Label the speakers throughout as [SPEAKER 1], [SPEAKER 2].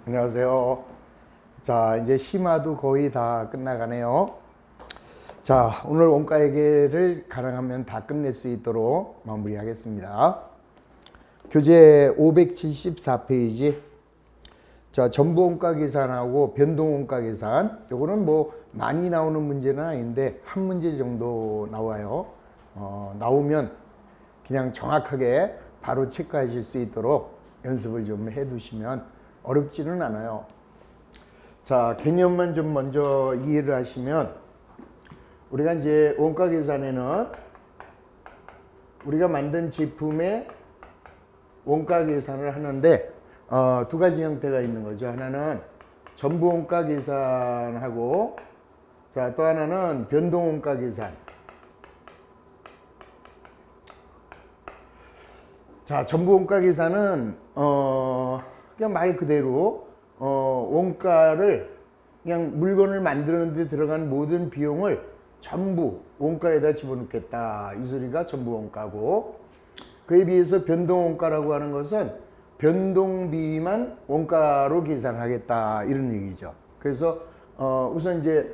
[SPEAKER 1] 안녕하세요. 자, 이제 심화도 거의 다 끝나가네요. 자, 오늘 원가 회계를 가능하면 다 끝낼 수 있도록 마무리하겠습니다. 교재 574페이지. 자, 전부 원가 계산하고 변동 원가 계산. 요거는 뭐 많이 나오는 문제는 아닌데 한 문제 정도 나와요. 나오면 그냥 정확하게 바로 체크하실 수 있도록 연습을 좀 해두시면 어렵지는 않아요. 자, 개념만 좀 먼저 이해를 하시면, 우리가 이제 원가 계산에는 우리가 만든 제품의 원가 계산을 하는데 두 가지 형태가 있는 거죠. 하나는 전부 원가 계산하고, 자, 또 하나는 변동 원가 계산. 자, 전부 원가 계산은 그냥 말 그대로 원가를 그냥 물건을 만드는 데 들어간 모든 비용을 전부 원가에다 집어넣겠다, 이 소리가 전부 원가고, 그에 비해서 변동 원가라고 하는 것은 변동비만 원가로 계산하겠다, 이런 얘기죠. 그래서 우선 이제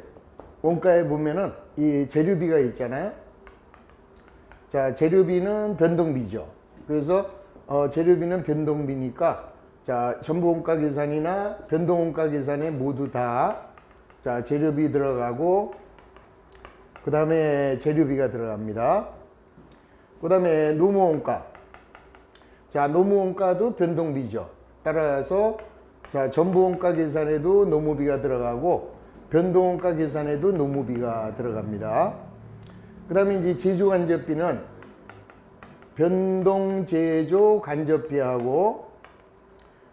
[SPEAKER 1] 원가에 보면은 이 재료비가 있잖아요. 자, 재료비는 변동비죠. 그래서 재료비는 변동비니까, 자, 전부 원가 계산이나 변동 원가 계산에 모두 다, 자, 재료비 들어가고, 그 다음에 재료비가 들어갑니다. 그 다음에 노무 원가. 자, 노무 원가도 변동비죠. 따라서, 자, 전부 원가 계산에도 노무비가 들어가고, 변동 원가 계산에도 노무비가 들어갑니다. 그 다음에 이제 제조 간접비는 변동 제조 간접비하고,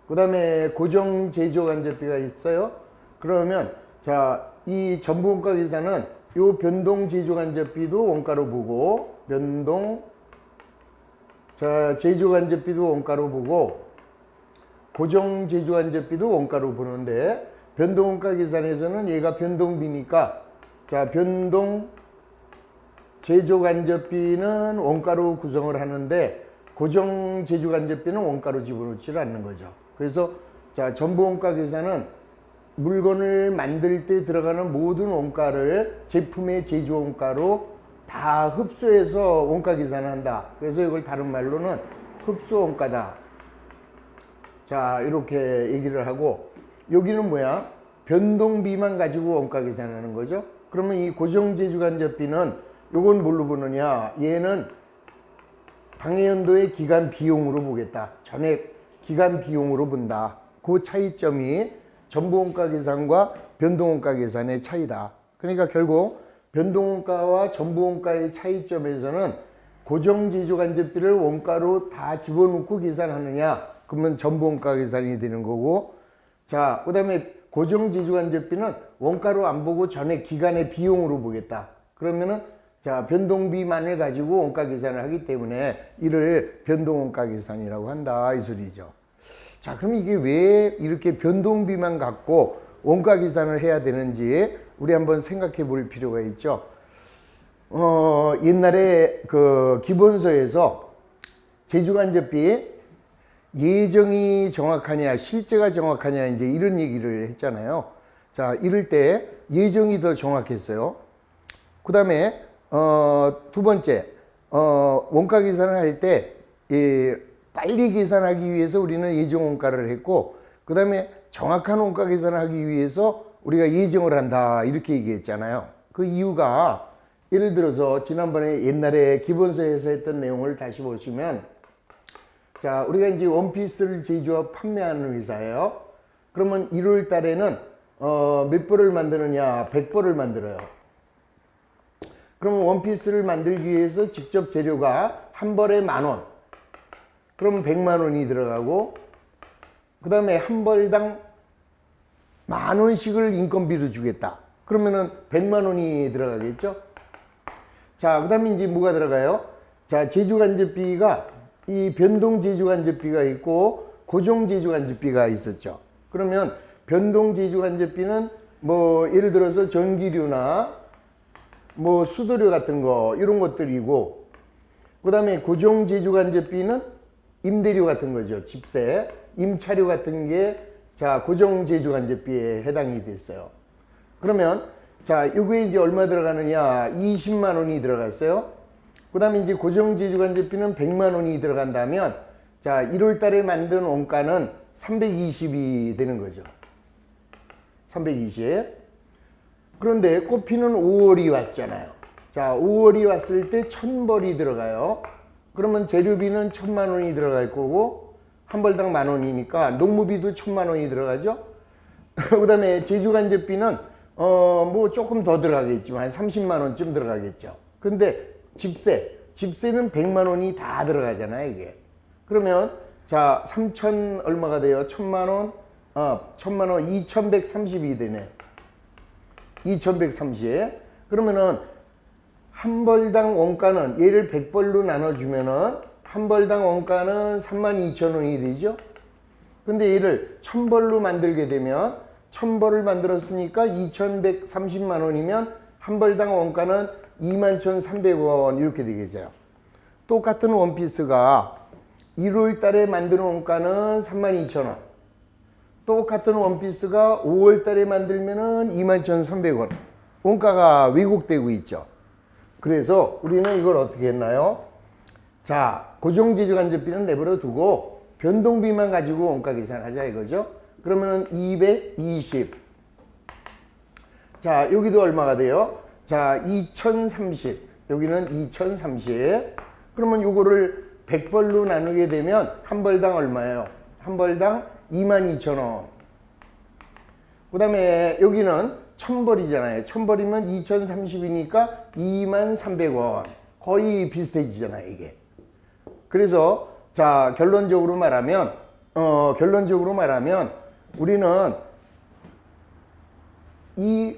[SPEAKER 1] 그 다음에 고정 제조 간접비가 있어요. 그러면, 자, 이 전부 원가 계산은 요 변동 제조 간접비도 원가로 보고, 변동, 자, 제조 간접비도 원가로 보고, 고정 제조 간접비도 원가로 보는데, 변동 원가 계산에서는 얘가 변동비니까, 자, 변동 제조 간접비는 원가로 구성을 하는데, 고정 제조 간접비는 원가로 집어넣지 않는 거죠. 그래서, 자, 전부 원가 계산은 물건을 만들 때 들어가는 모든 원가를 제품의 제조 원가로 다 흡수해서 원가 계산을 한다. 그래서 이걸 다른 말로는 흡수 원가다. 자, 이렇게 얘기를 하고, 여기는 뭐야? 변동비만 가지고 원가 계산하는 거죠. 그러면 이 고정 제조 간접비는 요건 뭘로 보느냐? 얘는 당해연도의 기간 비용으로 보겠다. 전액 기간 비용으로 본다. 그 차이점이 전부 원가 계산과 변동 원가 계산의 차이다. 그러니까 결국 변동 원가와 전부 원가의 차이점에서는 고정 제조 간접비를 원가로 다 집어넣고 계산하느냐? 그러면 전부 원가 계산이 되는 거고, 자, 그 다음에 고정 제조 간접비는 원가로 안 보고 전액 기간의 비용으로 보겠다. 그러면은, 자, 변동비만을 가지고 원가 계산을 하기 때문에 이를 변동 원가 계산이라고 한다, 이 소리죠. 자, 그럼 이게 왜 이렇게 변동비만 갖고 원가 계산을 해야 되는지 우리 한번 생각해 볼 필요가 있죠. 옛날에 그 기본서에서 제조간접비 예정이 정확하냐 실제가 정확하냐 이제 이런 얘기를 했잖아요. 자, 이럴 때 예정이 더 정확했어요. 그 다음에 두 번째, 원가 계산을 할 때 빨리 계산하기 위해서 우리는 예정 원가를 했고, 그 다음에 정확한 원가 계산을 하기 위해서 우리가 예정을 한다, 이렇게 얘기했잖아요. 그 이유가, 예를 들어서 지난번에 옛날에 기본서에서 했던 내용을 다시 보시면, 자, 우리가 이제 원피스를 제조하고 판매하는 회사예요. 그러면 1월 달에는 몇 벌을 만드느냐? 100벌을 만들어요. 그러면 원피스를 만들기 위해서 직접 재료가 한 벌에 10,000원. 그러면 100만 원이 들어가고, 그 다음에 한 벌당 10,000원씩을 인건비로 주겠다. 그러면은 100만 원이 들어가겠죠? 자, 그 다음에 이제 뭐가 들어가요? 자, 제조간접비가 이 변동 제조간접비가 있고 고정 제조간접비가 있었죠. 그러면 변동 제조간접비는 뭐 예를 들어서 전기료나 뭐 수도료 같은 거 이런 것들이고, 그 다음에 고정 제조간접비는 임대료 같은 거죠. 집세, 임차료 같은 게 자, 고정제조간접비에 해당이 됐어요. 그러면 자, 요게 이제 얼마 들어가느냐? 20만 원이 들어갔어요. 그 다음에 이제 고정제조간접비는 100만 원이 들어간다면 자, 1월 달에 만든 원가는 320이 되는 거죠. 320. 그런데 꽃피는 5월이 왔잖아요. 자, 5월이 왔을 때 1000벌이 들어가요. 그러면 재료비는 1000만 원이 들어갈 거고 한 벌당 10,000원이니까 농무비도 1000만 원이 들어가죠. 그 다음에 제조간접비는 뭐 조금 더 들어가겠지만 한 30만 원쯤 들어가겠죠. 근데 집세는 100만 원이 다 들어가잖아요, 이게. 그러면 자, 3천 얼마가 돼요? 1000만 원? 1000만 원 2130이 되네. 2130. 그러면은 한 벌당 원가는 얘를 100벌로 나눠주면은 한 벌당 원가는 32,000원이 되죠. 근데 얘를 1000벌로 만들게 되면 1000벌을 만들었으니까 2130만 원이면 한 벌당 원가는 21,300원 이렇게 되겠죠. 똑같은 원피스가 1월 달에 만드는 원가는 32,000원. 똑같은 원피스가 5월 달에 만들면은 21,300원. 원가가 왜곡되고 있죠. 그래서 우리는 이걸 어떻게 했나요? 자, 고정제조간접비는 내버려 두고 변동비만 가지고 원가 계산하자 이거죠. 그러면 220. 자, 여기도 얼마가 돼요? 자, 2030. 여기는 2030. 그러면 요거를 100벌로 나누게 되면 한 벌당 얼마예요? 한 벌당 22,000원. 그 다음에 여기는 1000벌이잖아요. 1000벌이면 2030이니까 2300원. 거의 비슷해지잖아요, 이게. 그래서 자, 결론적으로 말하면 우리는 이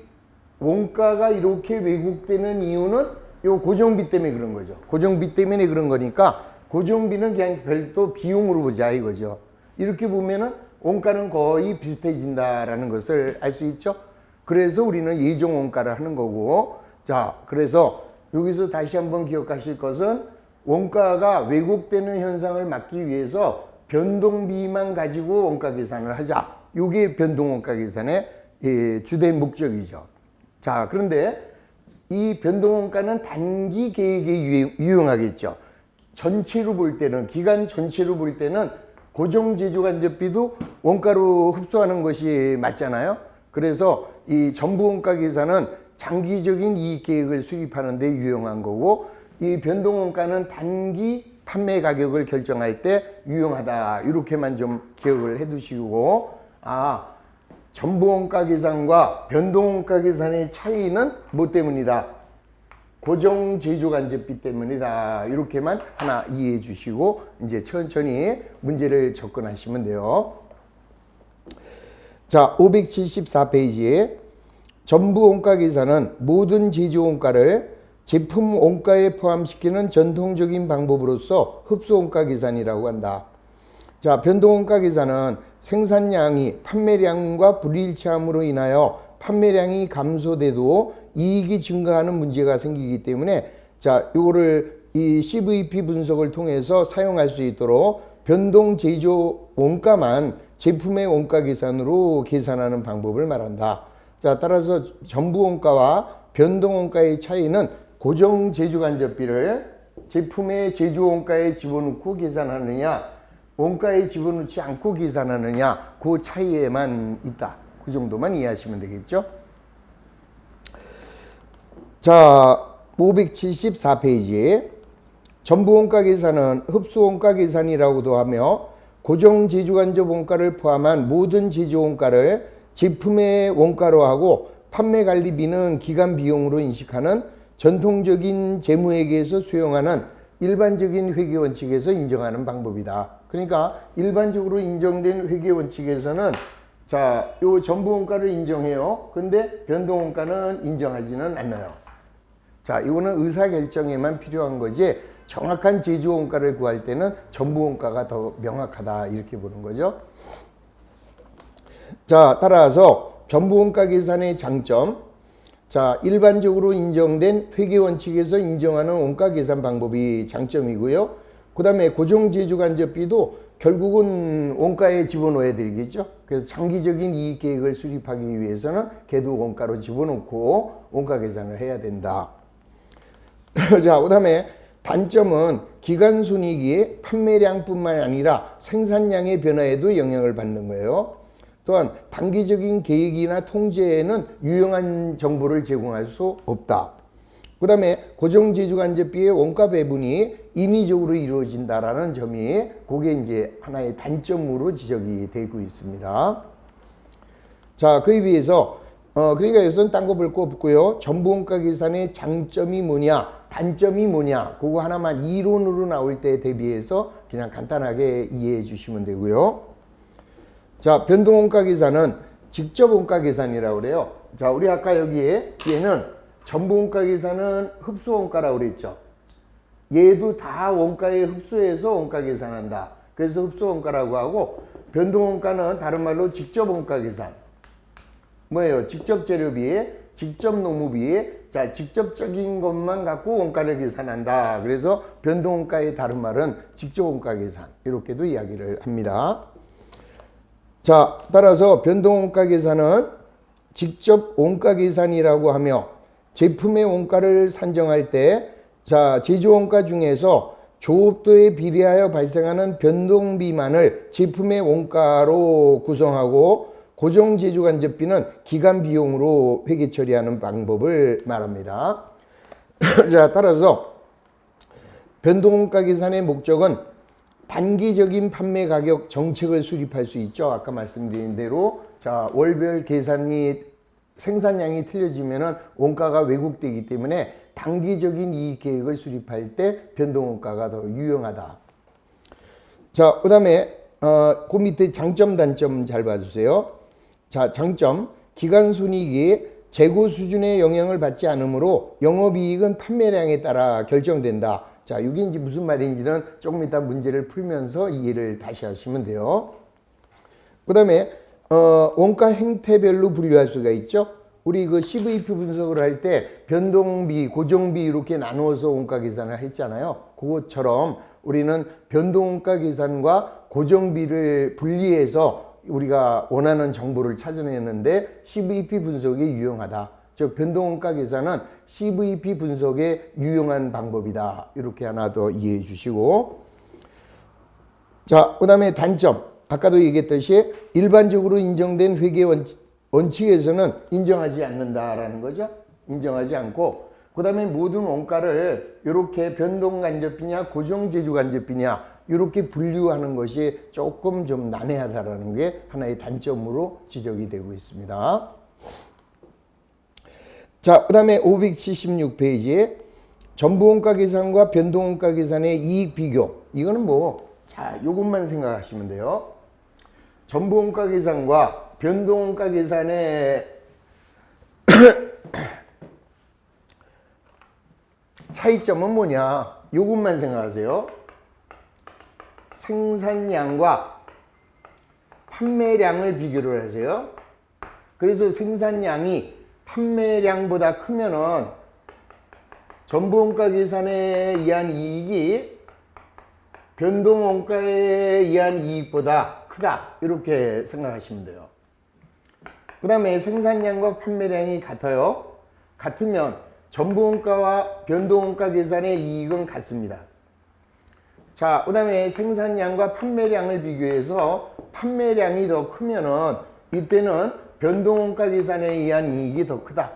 [SPEAKER 1] 원가가 이렇게 왜곡되는 이유는 요 고정비 때문에 그런 거죠. 고정비 때문에 그런 거니까 고정비는 그냥 별도 비용으로 보자 이거죠. 이렇게 보면은 원가는 거의 비슷해진다라는 것을 알 수 있죠. 그래서 우리는 예정 원가를 하는 거고, 자, 그래서 여기서 다시 한번 기억하실 것은 원가가 왜곡되는 현상을 막기 위해서 변동비만 가지고 원가 계산을 하자. 이게 변동원가 계산의 주된 목적이죠. 자, 그런데 이 변동원가는 단기 계획에 유용하겠죠. 전체로 볼 때는, 기간 전체로 볼 때는 고정제조간접비도 원가로 흡수하는 것이 맞잖아요. 그래서 이 전부원가 계산은 장기적인 이익계획을 수립하는 데 유용한 거고, 이 변동원가는 단기 판매 가격을 결정할 때 유용하다. 이렇게만 좀 기억을 해 두시고, 전부원가 계산과 변동원가 계산의 차이는 뭐 때문이다? 고정제조간접비 때문이다. 이렇게만 하나 이해해 주시고 이제 천천히 문제를 접근하시면 돼요. 자, 574페이지에 전부원가 계산은 모든 제조원가를 제품 원가에 포함시키는 전통적인 방법으로서 흡수원가 계산이라고 한다. 자, 변동원가 계산은 생산량이 판매량과 불일치함으로 인하여 판매량이 감소돼도 이익이 증가하는 문제가 생기기 때문에, 자, 요거를 이 CVP 분석을 통해서 사용할 수 있도록 변동 제조 원가만 제품의 원가 계산으로 계산하는 방법을 말한다. 자, 따라서 전부 원가와 변동 원가의 차이는 고정 제조간접비를 제품의 제조 원가에 집어넣고 계산하느냐, 원가에 집어넣지 않고 계산하느냐, 그 차이에만 있다. 그 정도만 이해하시면 되겠죠. 자, 574페이지에 전부원가 계산은 흡수원가 계산이라고도 하며 고정 제조간접 원가를 포함한 모든 제조원가를 제품의 원가로 하고 판매관리비는 기간 비용으로 인식하는 전통적인 재무회계에서 수용하는 일반적인 회계원칙에서 인정하는 방법이다. 그러니까 일반적으로 인정된 회계원칙에서는 자, 요 전부원가를 인정해요. 근데 변동원가는 인정하지는 않아요. 자, 이거는 의사결정에만 필요한 거지 정확한 제조원가를 구할 때는 전부원가가 더 명확하다 이렇게 보는 거죠. 자, 따라서 전부원가 계산의 장점. 자, 일반적으로 인정된 회계원칙에서 인정하는 원가 계산 방법이 장점이고요. 그 다음에 고정제조간접비도 결국은 원가에 집어넣어야 되겠죠. 그래서 장기적인 이익 계획을 수립하기 위해서는 걔도 원가로 집어넣고 원가 계산을 해야 된다. 자, 그다음에 단점은 기간 손익이 판매량뿐만 아니라 생산량의 변화에도 영향을 받는 거예요. 또한 단기적인 계획이나 통제에는 유용한 정보를 제공할 수 없다. 그 다음에 고정제조간접비의 원가 배분이 인위적으로 이루어진다라는 점이 그게 이제 하나의 단점으로 지적이 되고 있습니다. 자, 그에 비해서 그러니까 여기서는 딴 거 볼 거 없고요. 전부원가 계산의 장점이 뭐냐, 단점이 뭐냐, 그거 하나만 이론으로 나올 때 대비해서 그냥 간단하게 이해해 주시면 되고요. 자, 변동원가 계산은 직접 원가 계산이라고 그래요. 자, 우리 아까 여기에는 전부원가 계산은 흡수원가라고 그랬죠. 얘도 다 원가에 흡수해서 원가 계산한다. 그래서 흡수원가라고 하고, 변동원가는 다른 말로 직접 원가 계산. 뭐예요? 직접 재료비, 직접 노무비, 자, 직접적인 것만 갖고 원가를 계산한다. 그래서 변동원가의 다른 말은 직접 원가 계산. 이렇게도 이야기를 합니다. 자, 따라서 변동원가 계산은 직접 원가 계산이라고 하며 제품의 원가를 산정할 때, 자, 제조원가 중에서 조업도에 비례하여 발생하는 변동비만을 제품의 원가로 구성하고 고정제조간접비는 기간 비용으로 회계 처리하는 방법을 말합니다. 자, 따라서 변동원가 계산의 목적은 단기적인 판매 가격 정책을 수립할 수 있죠. 아까 말씀드린 대로, 자, 월별 계산이 생산량이 틀려지면은 원가가 왜곡되기 때문에 단기적인 이익 계획을 수립할 때 변동원가가 더 유용하다. 자, 그 다음에 그 밑에 장점 단점 잘 봐주세요. 자, 장점, 기간 손익이 재고 수준의 영향을 받지 않으므로 영업이익은 판매량에 따라 결정된다. 자, 이게 이제 무슨 말인지는 조금 이따 문제를 풀면서 이해를 다시 하시면 돼요. 그 다음에 원가 행태별로 분류할 수가 있죠. 우리 그 CVP 분석을 할 때 변동비, 고정비 이렇게 나누어서 원가 계산을 했잖아요. 그것처럼 우리는 변동원가 계산과 고정비를 분리해서 우리가 원하는 정보를 찾아내는데 CVP 분석이 유용하다. 즉 변동원가 계산은 CVP 분석에 유용한 방법이다. 이렇게 하나 더 이해해 주시고, 자, 그 다음에 단점. 아까도 얘기했듯이 일반적으로 인정된 회계 원칙에서는 인정하지 않는다라는 거죠. 인정하지 않고, 그 다음에 모든 원가를 이렇게 변동간접비냐 고정제조간접비냐 이렇게 분류하는 것이 조금 좀 난해하다라는 게 하나의 단점으로 지적이 되고 있습니다. 자, 그 다음에 576페이지에 전부원가 계산과 변동원가 계산의 이익 비교. 이거는 자, 요것만 생각하시면 돼요. 전부원가 계산과 변동원가 계산의 차이점은 뭐냐? 요것만 생각하세요. 생산량과 판매량을 비교를 하세요. 그래서 생산량이 판매량보다 크면은 전부원가 계산에 의한 이익이 변동원가에 의한 이익보다 크다. 이렇게 생각하시면 돼요. 그 다음에 생산량과 판매량이 같아요. 같으면 전부원가와 변동원가 계산의 이익은 같습니다. 자, 그 다음에 생산량과 판매량을 비교해서 판매량이 더 크면은 이때는 변동원가 계산에 의한 이익이 더 크다.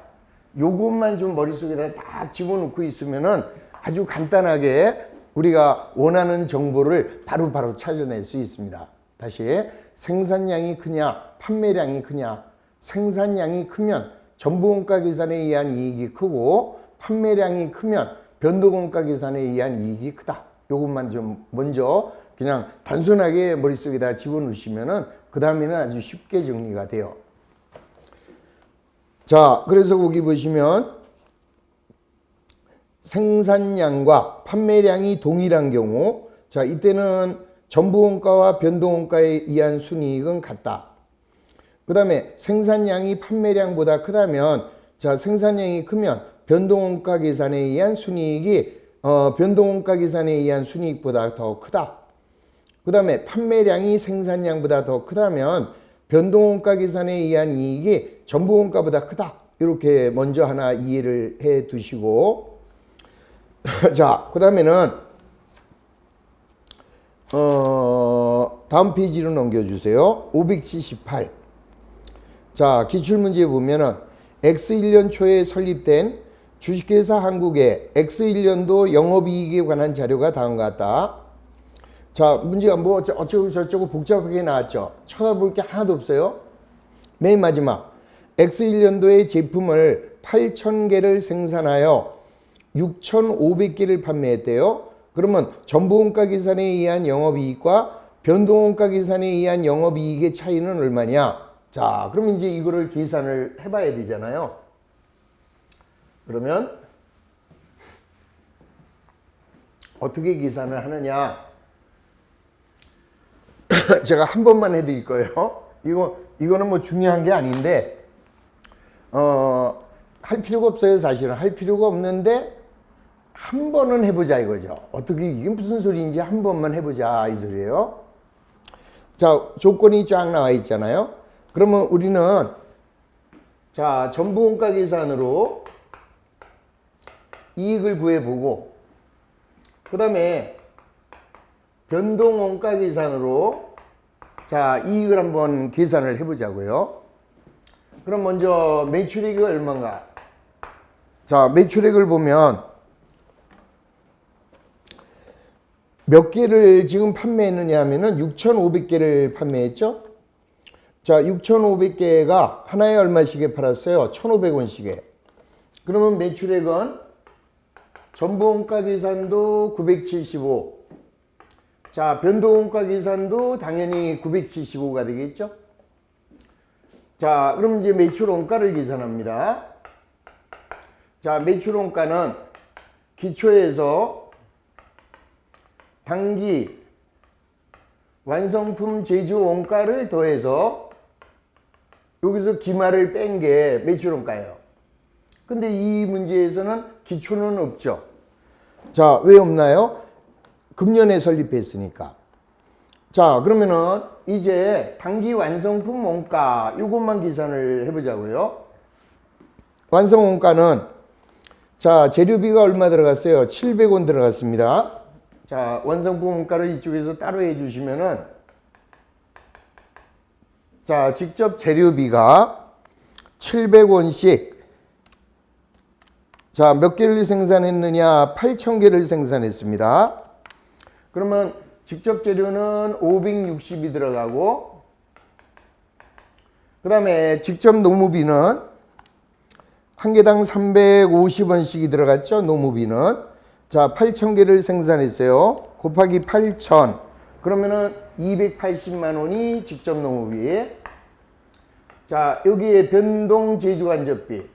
[SPEAKER 1] 요것만 좀 머릿속에다 딱 집어넣고 있으면은 아주 간단하게 우리가 원하는 정보를 바로바로 찾아낼 수 있습니다. 다시, 생산량이 크냐 판매량이 크냐. 생산량이 크면 전부원가 계산에 의한 이익이 크고, 판매량이 크면 변동원가 계산에 의한 이익이 크다. 요것만 좀 먼저 그냥 단순하게 머릿속에다 집어넣으시면은 그 다음에는 아주 쉽게 정리가 돼요. 자, 그래서 거기 보시면 생산량과 판매량이 동일한 경우, 자, 이때는 전부원가와 변동원가에 의한 순이익은 같다. 그 다음에 생산량이 판매량보다 크다면, 자, 생산량이 크면 변동원가 계산에 의한 순이익이 변동원가 계산에 의한 순이익보다 더 크다. 그 다음에 판매량이 생산량보다 더 크다면 변동원가 계산에 의한 이익이 전부원가보다 크다. 이렇게 먼저 하나 이해를 해 두시고 자, 그 다음에는 다음 페이지로 넘겨주세요. 578. 자, 기출문제 보면은 X1년 초에 설립된 주식회사 한국의 X1년도 영업이익에 관한 자료가 다음과 같다. 자, 문제가 뭐 어쩌고 저쩌고 복잡하게 나왔죠. 쳐다볼 게 하나도 없어요. 맨 마지막 X1년도에 제품을 8,000개를 생산하여 6,500개를 판매했대요. 그러면 전부원가 계산에 의한 영업이익과 변동원가 계산에 의한 영업이익의 차이는 얼마냐? 자, 그럼 이제 이거를 계산을 해봐야 되잖아요. 그러면 어떻게 계산을 하느냐? 제가 한 번만 해드릴 거예요. 이거는 뭐 중요한 게 아닌데, 할 필요가 없어요. 사실은 할 필요가 없는데 한 번은 해보자 이거죠. 어떻게 이게 무슨 소리인지 한 번만 해보자 이 소리예요. 자, 조건이 쫙 나와 있잖아요. 그러면 우리는 자, 전부원가 계산으로 이익을 구해보고 그 다음에 변동원가 계산으로 자, 이익을 한번 계산을 해보자고요. 그럼 먼저 매출액이 얼마인가? 자, 매출액을 보면 몇 개를 지금 판매했느냐 하면은 6,500개를 판매했죠. 자, 6,500개가 하나에 얼마씩에 팔았어요? 1,500원씩에. 그러면 매출액은 전부원가 계산도 975. 자, 변동원가 계산도 당연히 975가 되겠죠. 자, 그럼 이제 매출원가를 계산합니다. 자, 매출원가는 기초에서 단기 완성품 제조 원가를 더해서 여기서 기말을 뺀 게 매출원가예요. 근데 이 문제에서는 기초는 없죠. 자, 왜 없나요? 금년에 설립했으니까. 자, 그러면은 이제 단기 완성품 원가 요것만 계산을 해보자고요. 완성 원가는 자, 재료비가 얼마 들어갔어요? 700원 들어갔습니다. 자, 완성품 원가를 이쪽에서 따로 해주시면은 자, 직접 재료비가 700원씩 자, 몇 개를 생산했느냐? 8,000개를 생산했습니다. 그러면 직접 재료는 560이 들어가고 그 다음에 직접 노무비는 한 개당 350원씩이 들어갔죠. 노무비는 자, 8,000개를 생산했어요. 곱하기 8,000 그러면은 280만 원이 직접 노무비. 자, 여기에 변동 제조 간접비.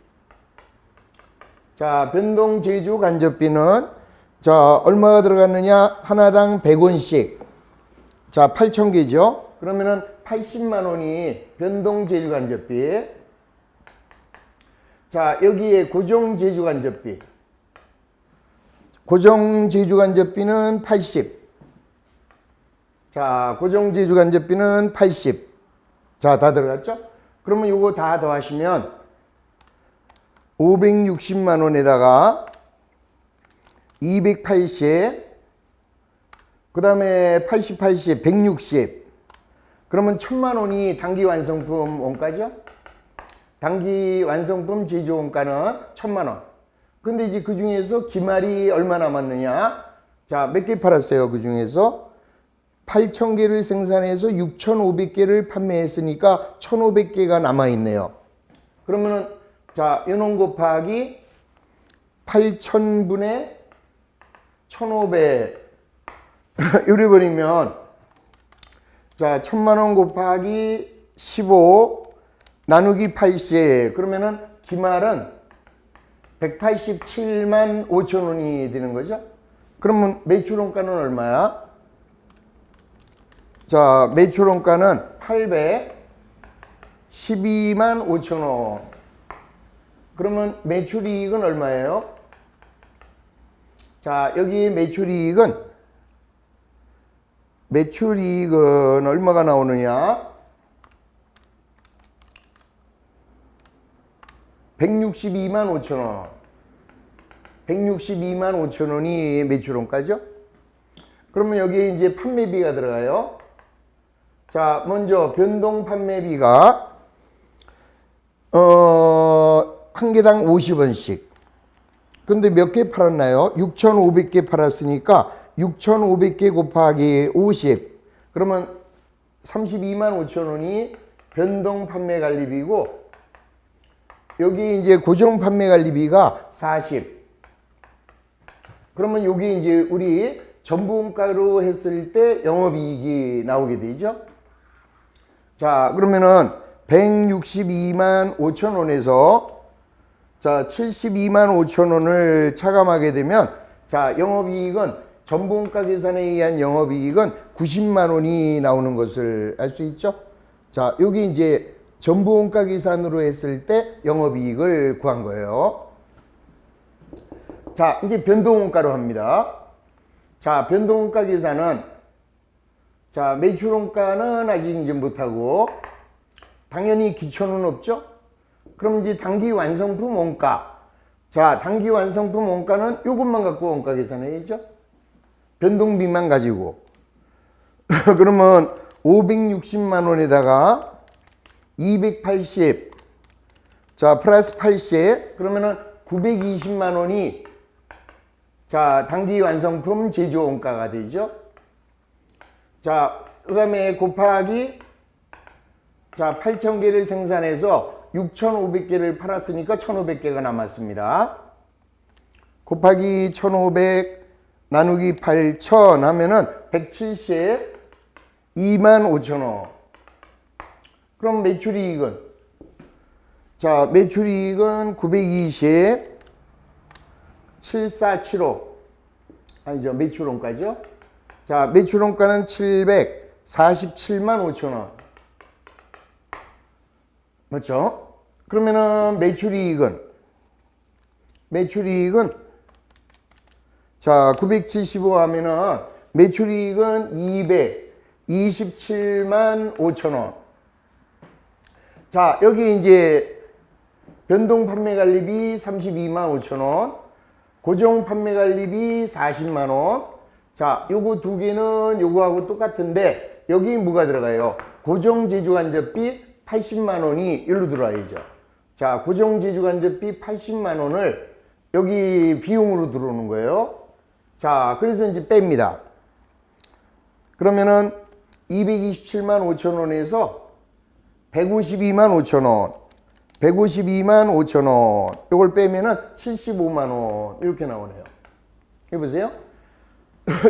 [SPEAKER 1] 자, 변동 제조 간접비는 자, 얼마가 들어갔느냐? 하나당 100원씩. 자, 8,000개죠. 그러면은 80만 원이 변동 제조 간접비. 자, 여기에 고정 제조 간접비. 고정 제조 간접비는 80. 자, 고정 제조 간접비는 80. 자, 다 들어갔죠? 그러면 요거 다 더하시면 560만 원에다가 280, 그 다음에 80, 80, 160. 그러면 1,000만 원이 단기 완성품 원가죠? 단기 완성품 제조 원가는 1,000만 원. 근데 이제 그 중에서 기말이 얼마 남았느냐? 자, 몇 개 팔았어요? 그 중에서 8,000개를 생산해서 6,500개를 판매했으니까 1,500개가 남아있네요. 그러면은 자, 요놈 곱하기 8,000분의 1,500 이래 버리면 자, 1,000만 원 곱하기 15 나누기 80 그러면은 기말은 187만 5천 원이 되는 거죠. 그러면 매출원가는 얼마야? 자, 매출원가는 812만 5천 원. 그러면 매출이익은 얼마예요? 자, 여기 매출이익은 매출이익은 얼마가 나오느냐? 162만 5천 원. 162만 5천 원이 매출원가죠? 그러면 여기에 이제 판매비가 들어가요. 자, 먼저 변동 판매비가 한 개당 50원씩. 근데 몇 개 팔았나요? 6,500개 팔았으니까 6,500개 곱하기 50. 그러면 32만 5천 원이 변동 판매 관리비고, 여기 이제 고정 판매 관리비가 40. 그러면 여기 이제 우리 전부원가로 했을 때 영업이익이 나오게 되죠. 자, 그러면은 162만 5천 원에서 자, 72만 5천 원을 차감하게 되면, 자, 영업이익은 전부원가 계산에 의한 영업이익은 90만 원이 나오는 것을 알 수 있죠. 자, 여기 이제 전부원가 계산으로 했을 때 영업이익을 구한 거예요. 자, 이제 변동원가로 합니다. 자, 변동원가 계산은, 자, 매출원가는 아직 이제 못하고, 당연히 기초는 없죠? 그럼 이제 단기 완성품 원가. 자, 단기 완성품 원가는 요것만 갖고 원가 계산해야죠? 변동비만 가지고. 그러면 560만 원에다가 280, 자, 플러스 80, 그러면은 920만 원이, 자, 단기 완성품 제조 원가가 되죠. 자, 그 다음에 곱하기, 자, 8,000개를 생산해서 6,500개를 팔았으니까 1,500개가 남았습니다. 곱하기 1,500 나누기 8,000 하면은 172만 5천 원. 그럼 매출이익은, 자, 매출이익은 920, 7475. 아니죠, 매출원가죠. 자, 매출원가는 747만 5천 원. 맞죠? 그러면은 매출이익은 자, 975 하면은 매출이익은 227만 5천 원. 자, 여기 이제 변동 판매 관리비 32만 5천 원, 고정 판매 관리비 40만 원. 자, 요거 두 개는 요거하고 똑같은데 여기 뭐가 들어가요? 고정 제조 간접비 80만 원이 일로 들어와야죠. 자, 고정 제조 간접비 80만 원을 여기 비용으로 들어오는 거예요. 자, 그래서 이제 뺍니다. 그러면은 227만 5천 원에서 152만 5천 원, 152만 5천 원, 이걸 빼면은 75만 원 이렇게 나오네요. 해보세요.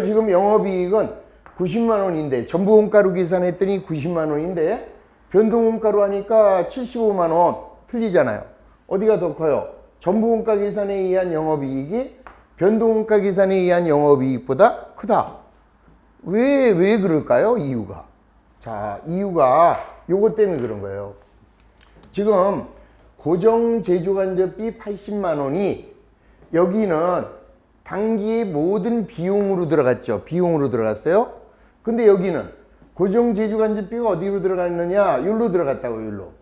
[SPEAKER 1] 지금 영업이익은 90만 원인데 전부원가로 계산했더니 90만 원인데 변동원가로 하니까 75만 원 틀리잖아요. 어디가 더 커요? 전부원가 계산에 의한 영업이익이 변동원가 계산에 의한 영업이익보다 크다. 왜 그럴까요? 이유가. 자, 이유가 요것 때문에 그런 거예요. 지금 고정 제조간접비 80만 원이 여기는 단기의 모든 비용으로 들어갔죠. 비용으로 들어갔어요. 근데 여기는 고정 제조간접비가 어디로 들어갔느냐? 여기로 들어갔다고,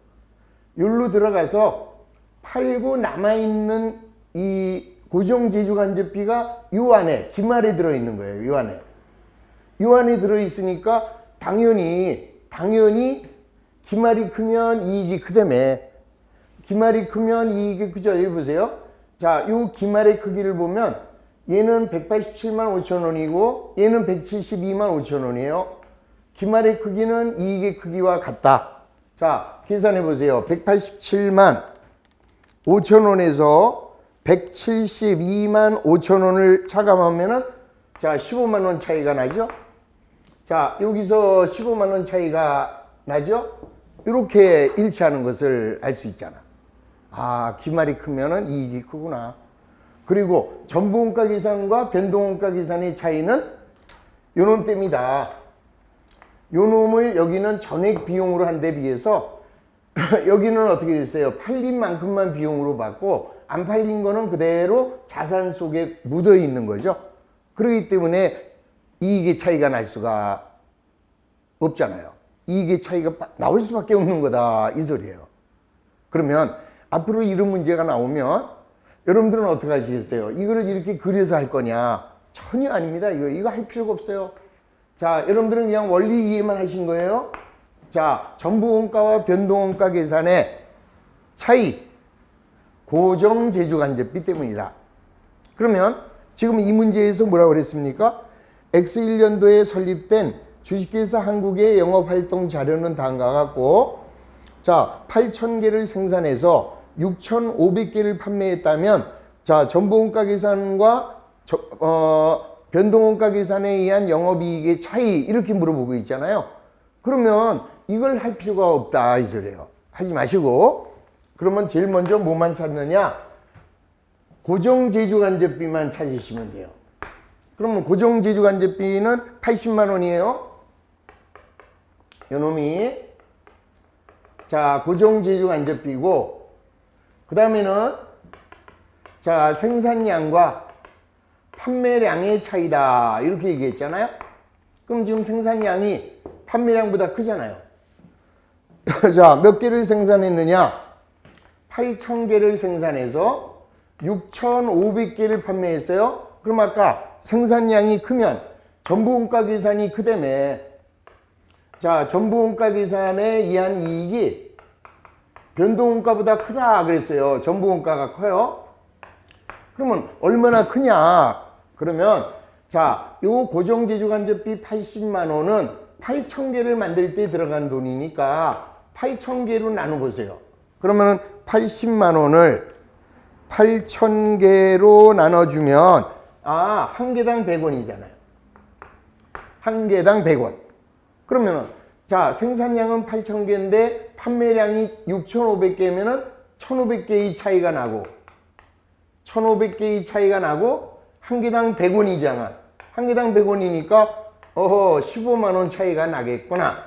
[SPEAKER 1] 여기로 들어가서 팔고 남아있는 이 고정 제조간접비가 요 안에, 기말에 들어있는 거예요. 요 안에. 요 안에 들어있으니까 당연히 기말이 크면 이익이 크다며. 기말이 크면 이익이 크죠. 여기 보세요. 자, 요 기말의 크기를 보면 얘는 187만 5천 원이고 얘는 172만 5천 원이에요. 기말의 크기는 이익의 크기와 같다. 자, 계산해 보세요. 187만 5천 원에서 172만 5천 원을 차감하면은, 자, 15만 원 차이가 나죠? 자, 여기서 15만 원 차이가 나죠? 이렇게 일치하는 것을 알 수 있잖아. 아, 기말이 크면은 이익이 크구나. 그리고 전부원가 계산과 변동원가 계산의 차이는 요놈 때문이다. 요놈을 여기는 전액 비용으로 한 데 비해서 여기는 어떻게 됐어요? 팔린 만큼만 비용으로 받고 안 팔린 거는 그대로 자산 속에 묻어 있는 거죠. 그렇기 때문에 이익의 차이가 날 수가 없잖아요. 이익의 차이가 나올 수밖에 없는 거다 이 소리예요. 그러면 앞으로 이런 문제가 나오면 여러분들은 어떻게 하시겠어요? 이거를 이렇게 그려서 할 거냐? 전혀 아닙니다. 이거 할 필요가 없어요. 자, 여러분들은 그냥 원리 이해만 하신 거예요. 자, 전부원가와 변동원가 계산의 차이, 고정제조간접비 때문이다. 그러면 지금 이 문제에서 뭐라고 그랬습니까? X1년도에 설립된 주식회사 한국의 영업활동 자료는 다음과 같고, 자, 8,000개를 생산해서 6,500개를 판매했다면, 자, 전부원가 계산과 변동원가 계산에 의한 영업이익의 차이, 이렇게 물어보고 있잖아요. 그러면 이걸 할 필요가 없다 이 소리예요. 하지 마시고, 그러면 제일 먼저 뭐만 찾느냐? 고정제조간접비만 찾으시면 돼요. 그러면 고정제조간접비는 80만 원이에요. 요놈이. 자, 고정제조간접비고, 그 다음에는 자, 생산량과 판매량의 차이다 이렇게 얘기했잖아요. 그럼 지금 생산량이 판매량보다 크잖아요. 자, 몇 개를 생산했느냐? 8,000개를 생산해서 6,500개를 판매했어요. 그럼 아까 생산량이 크면 전부원가 계산이 크다며. 자, 전부원가 계산에 의한 이익이 변동원가보다 크다 그랬어요. 전부원가가 커요. 그러면 얼마나 크냐? 그러면 자, 요 고정제조간접비 80만 원은 8,000개를 만들 때 들어간 돈이니까 8,000개로 나눠보세요. 그러면 80만 원을 8,000개로 나눠주면 한 개당 100원이잖아요. 한 개당 100원. 그러면 자, 생산량은 8,000개인데 판매량이 6,500개면은 1,500개의 차이가 나고 1,500개의 차이가 나고 한 개당 100원이잖아. 한 개당 100원이니까 15만 원 차이가 나겠구나.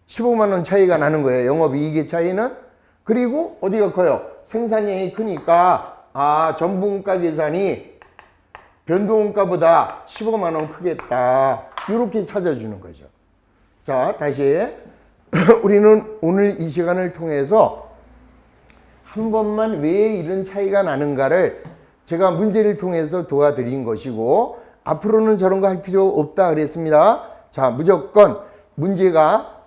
[SPEAKER 1] 15만 원 차이가 나는 거예요. 영업이익의 차이는. 그리고 어디가 커요? 생산량이 크니까 전부원가 계산이 변동원가보다 15만 원 크겠다. 이렇게 찾아주는 거죠. 자, 다시 우리는 오늘 이 시간을 통해서 한 번만 왜 이런 차이가 나는가를 제가 문제를 통해서 도와드린 것이고, 앞으로는 저런 거 할 필요 없다 그랬습니다. 자, 무조건 문제가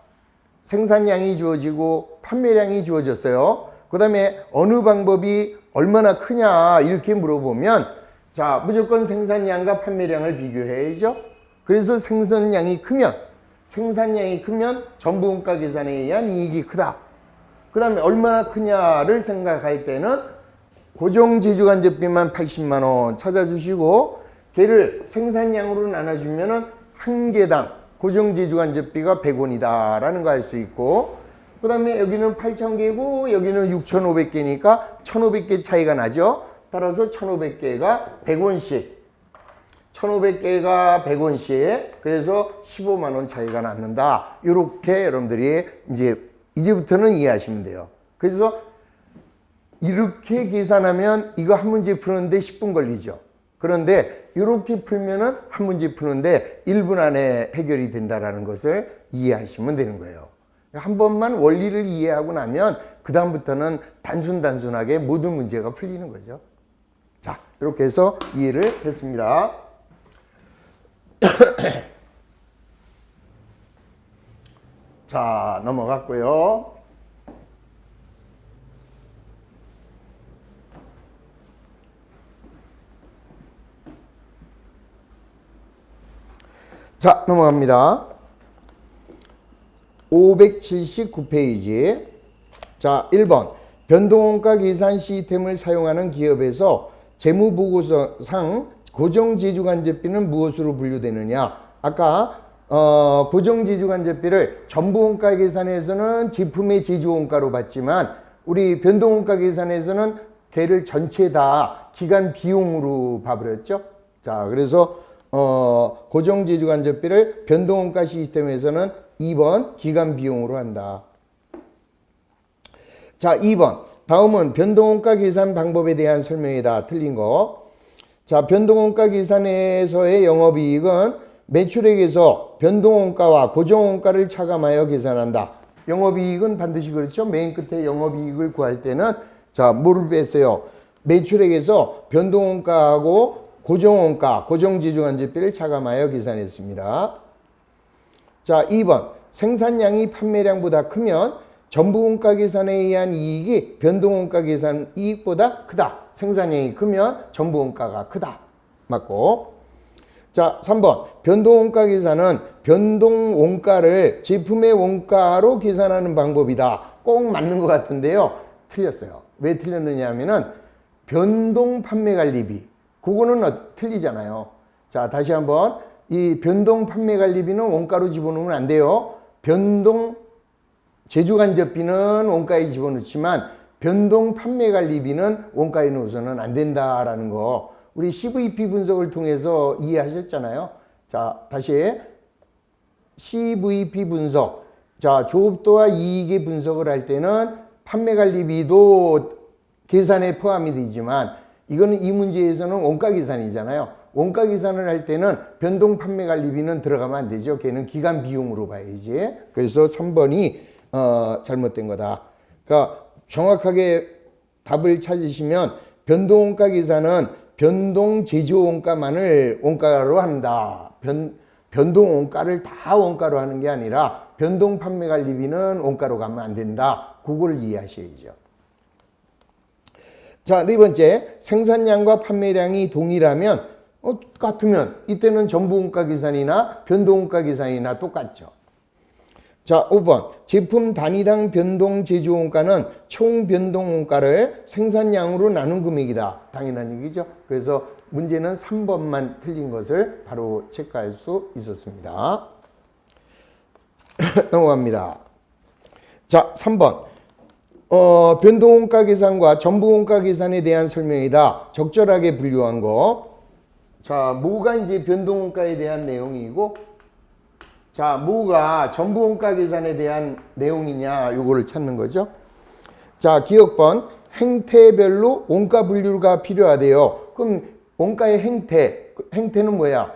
[SPEAKER 1] 생산량이 주어지고 판매량이 주어졌어요. 그 다음에 어느 방법이 얼마나 크냐 이렇게 물어보면, 자, 무조건 생산량과 판매량을 비교해야죠. 그래서 생산량이 크면 전부원가 계산에 의한 이익이 크다. 그 다음에 얼마나 크냐를 생각할 때는 고정제조간접비만 80만 원 찾아주시고, 걔를 생산량으로 나눠주면은 한 개당 고정제조간접비가 100원이다 라는 거 알 수 있고, 그 다음에 여기는 8,000개고 여기는 6,500개니까 1,500개 차이가 나죠. 따라서 1,500개가 100원씩, 1,500개가 100원씩, 그래서 15만 원 차이가 났는다. 이렇게 여러분들이 이제부터는 이해하시면 돼요. 그래서 이렇게 계산하면 이거 한 문제 푸는데 10분 걸리죠. 그런데 이렇게 풀면은 한 문제 푸는데 1분 안에 해결이 된다라는 것을 이해하시면 되는 거예요. 한 번만 원리를 이해하고 나면 그 다음부터는 단순하게 모든 문제가 풀리는 거죠. 자, 이렇게 해서 이해를 했습니다. 자, 넘어갔고요. 자, 넘어갑니다. 579페이지. 자, 1번. 변동원가 계산 시스템을 사용하는 기업에서 재무보고서상 고정제조간접비는 무엇으로 분류되느냐? 아까 고정제조간접비를 전부원가 계산에서는 제품의 제조원가로 봤지만 우리 변동원가 계산에서는 걔를 전체 다 기간 비용으로 봐버렸죠. 자, 그래서 고정제조간접비를 변동원가 시스템에서는 2번 기간 비용으로 한다. 자, 2번. 다음은 변동원가 계산 방법에 대한 설명이다. 틀린 거. 자, 변동원가 계산에서의 영업이익은 매출액에서 변동원가와 고정원가를 차감하여 계산한다. 영업이익은 반드시 그렇죠. 맨 끝에 영업이익을 구할 때는 자, 뭐를 뺐어요? 매출액에서 변동원가하고 고정원가, 고정지주간접비를 차감하여 계산했습니다. 자, 2번. 생산량이 판매량보다 크면 전부원가 계산에 의한 이익이 변동원가 계산 이익보다 크다. 생산량이 크면 전부원가가 크다. 맞고. 자, 3번. 변동원가 계산은 변동원가를 제품의 원가로 계산하는 방법이다. 꼭 맞는 것 같은데요. 틀렸어요. 왜 틀렸느냐 하면은 변동판매관리비. 그거는 틀리잖아요. 자, 다시 한번. 이 변동판매관리비는 원가로 집어넣으면 안 돼요. 변동 제조간접비는 원가에 집어넣지만 변동판매관리비는 원가에 넣어서는 안 된다라는 거 우리 CVP 분석을 통해서 이해하셨잖아요. 자, 다시 CVP 분석. 자, 조업도와 이익의 분석을 할 때는 판매관리비도 계산에 포함이 되지만 이거는 이 문제에서는 원가 계산이잖아요. 원가 계산을 할 때는 변동 판매관리비는 들어가면 안 되죠. 걔는 기간 비용으로 봐야지. 그래서 3번이 잘못된 거다. 그러니까 정확하게 답을 찾으시면 변동원가 계산은 변동 제조원가만을 원가로 한다. 변동원가를 다 원가로 하는 게 아니라 변동 판매관리비는 원가로 가면 안 된다. 그걸 이해하셔야죠. 자, 네 번째. 생산량과 판매량이 동일하면 같으면 이때는 전부원가 계산이나 변동원가 계산이나 똑같죠. 자, 5번. 제품 단위당 변동 제조원가는 총 변동원가를 생산량으로 나눈 금액이다. 당연한 얘기죠. 그래서 문제는 3번만 틀린 것을 바로 체크할 수 있었습니다. 넘어갑니다. 자, 3번. 변동원가 계산과 전부원가 계산에 대한 설명이다. 적절하게 분류한 거. 자, 뭐가 이제 변동원가에 대한 내용이고, 자, 뭐가 전부원가 계산에 대한 내용이냐, 요거를 찾는 거죠. 자, 기억번. 행태별로 원가 분류가 필요하대요. 그럼 원가의 행태는 뭐야?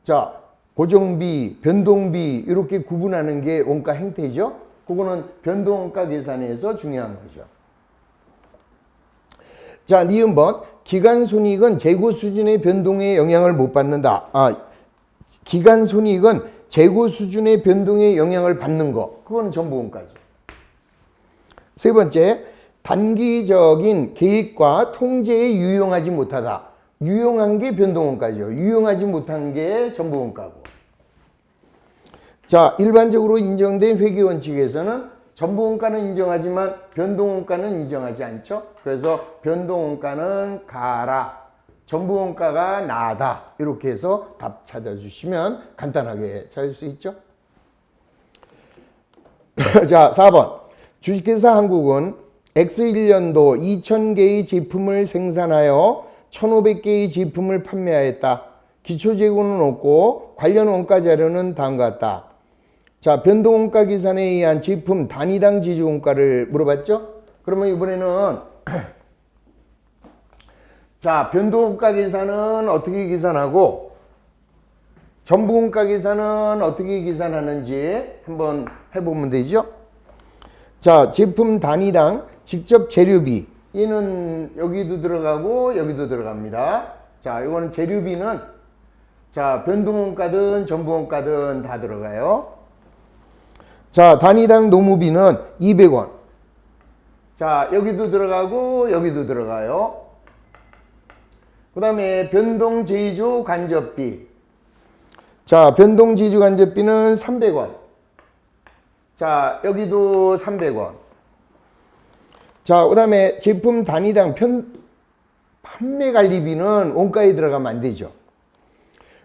[SPEAKER 1] 자, 고정비, 변동비 이렇게 구분하는 게 원가 행태죠. 그거는 변동원가 계산에서 중요한 거죠. 자, 니은번. 기간손익은 재고 수준의 변동에 영향을 못 받는다. 기간손익은 재고 수준의 변동에 영향을 받는 거. 그거는 전부원가죠. 세 번째. 단기적인 계획과 통제에 유용하지 못하다. 유용한 게 변동원가죠. 유용하지 못한 게 전부원가고. 자, 일반적으로 인정된 회계원칙에서는 전부원가는 인정하지만 변동원가는 인정하지 않죠. 그래서 변동원가는 가라, 전부원가가 나다. 이렇게 해서 답 찾아주시면 간단하게 찾을 수 있죠. 자, 4번. 주식회사 한국은 X1년도 2000개의 제품을 생산하여 1500개의 제품을 판매하였다. 기초재고는 없고 관련 원가 자료는 다음과 같다. 자, 변동원가 계산에 의한 제품 단위당 제조원가를 물어봤죠? 그러면 이번에는 자, 변동원가 계산은 어떻게 계산하고 전부원가 계산은 어떻게 계산하는지 한번 해보면 되죠? 자, 제품 단위당 직접 재료비. 얘는 여기도 들어가고 여기도 들어갑니다. 자, 이거는 재료비는 자, 변동원가든 전부원가든 다 들어가요. 자, 단위당 노무비는 200원. 자, 여기도 들어가고 여기도 들어가요. 그 다음에 변동제조 간접비. 자, 변동제조 간접비는 300원. 자, 여기도 300원. 자, 그 다음에 제품 단위당 판매관리비는 원가에 들어가면 안 되죠.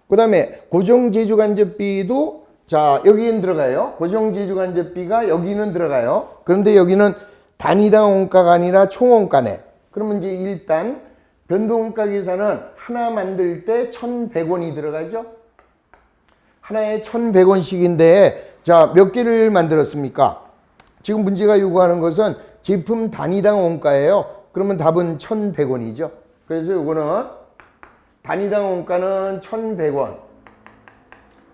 [SPEAKER 1] 그 다음에 고정제조간접비도 자, 여기는 들어가요. 고정제조간접비가 여기는 들어가요. 그런데 여기는 단위당 원가가 아니라 총원가네. 그러면 이제 일단 변동원가 계산은 하나 만들 때 1,100원이 들어가죠. 하나에 1,100원씩인데 자, 몇 개를 만들었습니까? 지금 문제가 요구하는 것은 제품 단위당 원가예요. 그러면 답은 1,100원이죠. 그래서 이거는 단위당 원가는 1,100원.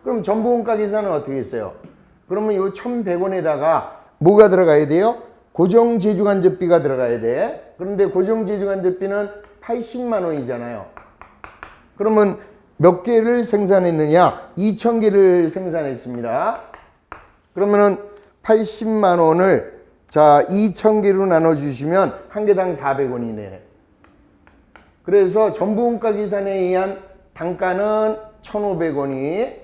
[SPEAKER 1] 그럼 전부원가 계산은 어떻게 했어요? 그러면 이 1,100원에다가 뭐가 들어가야 돼요? 고정제조간접비가 들어가야 돼. 그런데 고정제조간접비는 80만 원이잖아요. 그러면 몇 개를 생산했느냐? 2,000개를 생산했습니다. 그러면은 80만 원을 자 2,000개로 나눠주시면 한 개당 400원이네. 그래서 전부원가 계산에 의한 단가는 1,500원이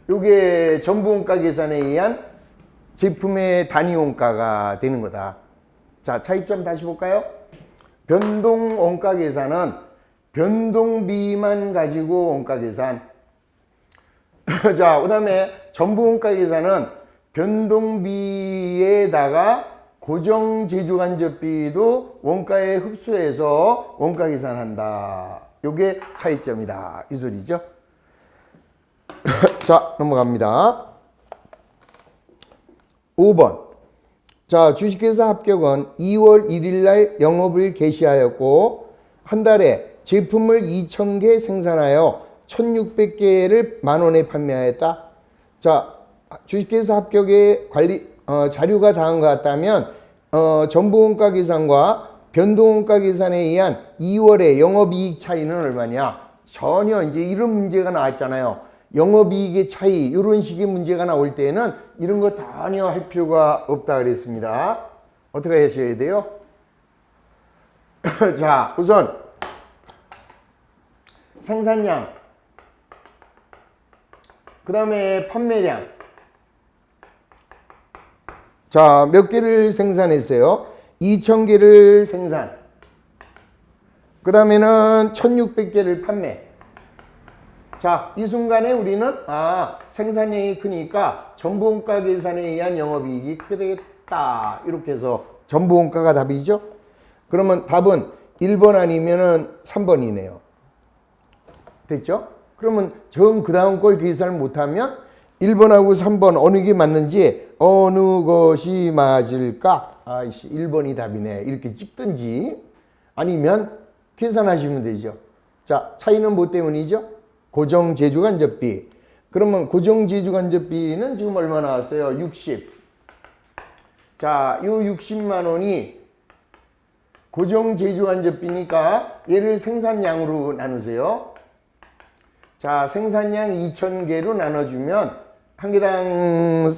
[SPEAKER 1] 요게 전부원가 계산에 의한 제품의 단위원가가 되는 거다. 자, 차이점 다시 볼까요? 변동원가 계산은 변동비만 가지고 원가 계산. 자, 그 다음에 전부원가 계산은 변동비에다가 고정제조간접비도 원가에 흡수해서 원가 계산한다. 요게 차이점이다. 이 소리죠. 자, 넘어갑니다. 5번. 자, 주식회사 합격은 2월 1일 날 영업을 개시하였고 한 달에 제품을 2,000개 생산하여 1,600개를 만원에 판매하였다. 자, 주식회사 합격의 관리 자료가 다음과 같다면 전부원가 계산과 변동원가 계산에 의한 2월의 영업이익 차이는 얼마냐? 전혀 이제 이런 문제가 나왔잖아요. 영업이익의 차이 이런 식의 문제가 나올 때는 이런 거 전혀 할 필요가 없다 그랬습니다. 어떻게 하셔야 돼요? 자, 우선 생산량, 그 다음에 판매량. 자, 몇 개를 생산했어요? 2,000개를 생산. 그 다음에는 1,600개를 판매. 자, 이 순간에 우리는 생산량이 크니까 전부원가 계산에 의한 영업이익이 크게 되겠다. 이렇게 해서 전부원가가 답이죠. 그러면 답은 1번 아니면은 3번이네요. 됐죠? 그러면 정 그 다음 걸 계산을 못하면 1번하고 3번 어느 게 맞는지 어느 것이 맞을까? 아이씨 1번이 답이네. 이렇게 찍든지 아니면 계산하시면 되죠. 자, 차이는 뭐 때문이죠? 고정제조간접비. 그러면 고정제조간접비는 지금 얼마 나왔어요? 60. 자, 요 60만 원이 고정제조간접비니까 얘를 생산량으로 나누세요. 자, 생산량 2,000개로 나눠주면 한 개당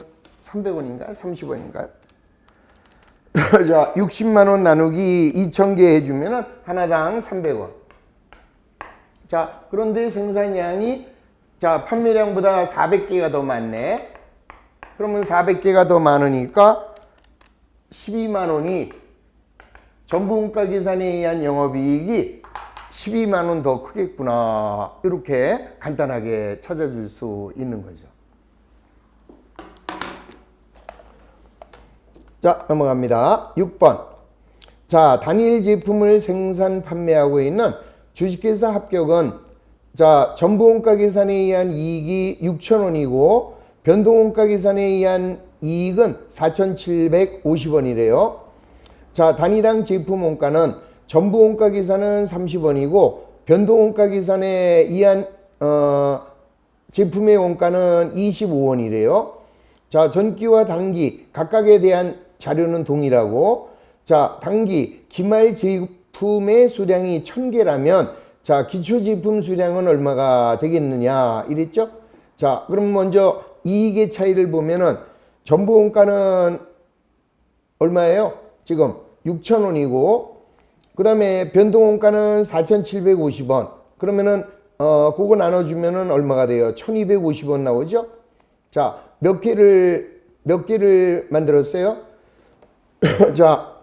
[SPEAKER 1] 300원인가요? 30원인가요? 자, 60만 원 나누기 2,000개 해주면 하나당 300원. 자, 그런데 생산량이 자 판매량보다 400개가 더 많네. 그러면 400개가 더 많으니까 12만 원이 전부원가 계산에 의한 영업이익이 12만 원 더 크겠구나. 이렇게 간단하게 찾아줄 수 있는 거죠. 자, 넘어갑니다. 6번. 자, 단일 제품을 생산 판매하고 있는 주식회사 합격은 자, 전부원가 계산에 의한 이익이 6,000원이고 변동원가 계산에 의한 이익은 4,750원이래요. 자, 단위당 제품 원가는 전부원가 계산은 30원이고 변동원가 계산에 의한 제품의 원가는 25원이래요. 자, 전기와 단기 각각에 대한 자료는 동일하고 자, 단기 기말 제품의 수량이 1,000개라면 자, 기초 제품 수량은 얼마가 되겠느냐 이랬죠? 자, 그럼 먼저 이익의 차이를 보면은 전부원가는 얼마예요? 지금 6,000원이고 그 다음에 변동원가는 4,750원. 그러면은 그거 나눠주면은 얼마가 돼요? 1,250원 나오죠? 자, 몇 개를 만들었어요? 자,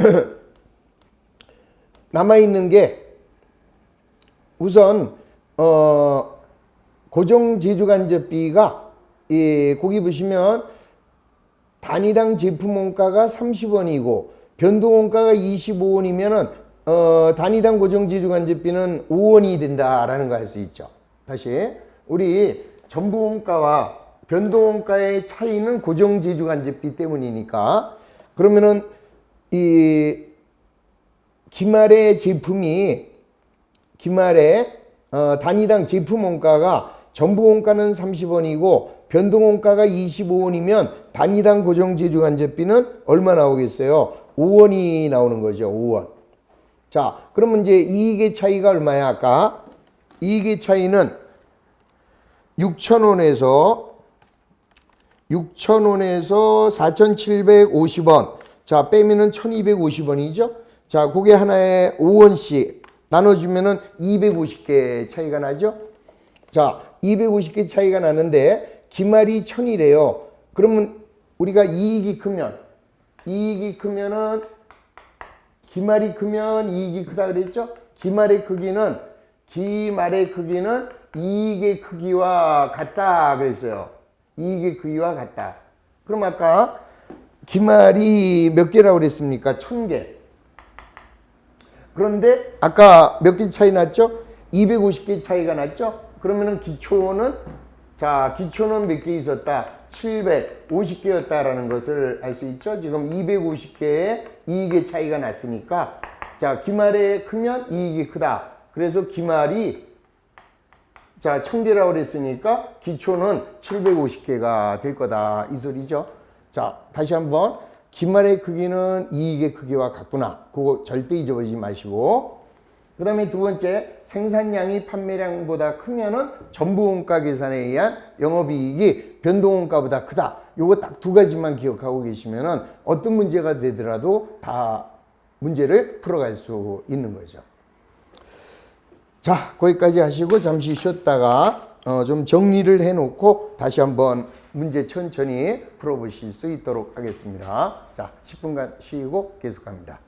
[SPEAKER 1] 남아있는 게 우선 고정제조간접비가 거기 보시면 단위당 제품 원가가 30원이고 변동원가가 25원이면은 단위당 고정제조간접비는 5원이 된다라는 거 알 수 있죠. 다시 우리 전부원가와 변동원가의 차이는 고정제조간접비 때문이니까 그러면은 이 기말의 제품이 단위당 제품 원가가 전부원가는 30원이고 변동원가가 25원이면 단위당 고정제조간접비는 얼마 나오겠어요? 5원이 나오는 거죠. 5원. 자, 그러면 이제 이익의 차이가 얼마야? 아까 이익의 차이는 6,000원에서 4,750원. 자, 빼면은 1,250원이죠. 자, 그게 하나에 5원씩 나눠주면은 250개 차이가 나죠. 자, 250개 차이가 나는데 기말이 1,000이래요. 그러면 우리가 이익이 크면은 기말이 크면 이익이 크다 그랬죠? 기말의 크기는 이익의 크기와 같다 그랬어요. 이익의 크기와 같다. 그럼 아까 기말이 몇 개라고 그랬습니까? 1,000개. 그런데 아까 몇 개 차이 났죠? 250개 차이가 났죠? 그러면은 기초는 몇 개 있었다? 750개였다라는 것을 알 수 있죠? 지금 250개의 이익의 차이가 났으니까 자, 기말에 크면 이익이 크다. 그래서 기말이 1,000개라고 그랬으니까 기초는 750개가 될 거다. 이 소리죠. 자, 다시 한번 기말의 크기는 이익의 크기와 같구나. 그거 절대 잊어버리지 마시고. 그 다음에 두 번째, 생산량이 판매량보다 크면은 전부원가 계산에 의한 영업이익이 변동원가보다 크다. 요거 딱 두 가지만 기억하고 계시면은 어떤 문제가 되더라도 다 문제를 풀어갈 수 있는 거죠. 자, 거기까지 하시고 잠시 쉬었다가 좀 정리를 해놓고 다시 한번 문제 천천히 풀어보실 수 있도록 하겠습니다. 자, 10분간 쉬고 계속합니다.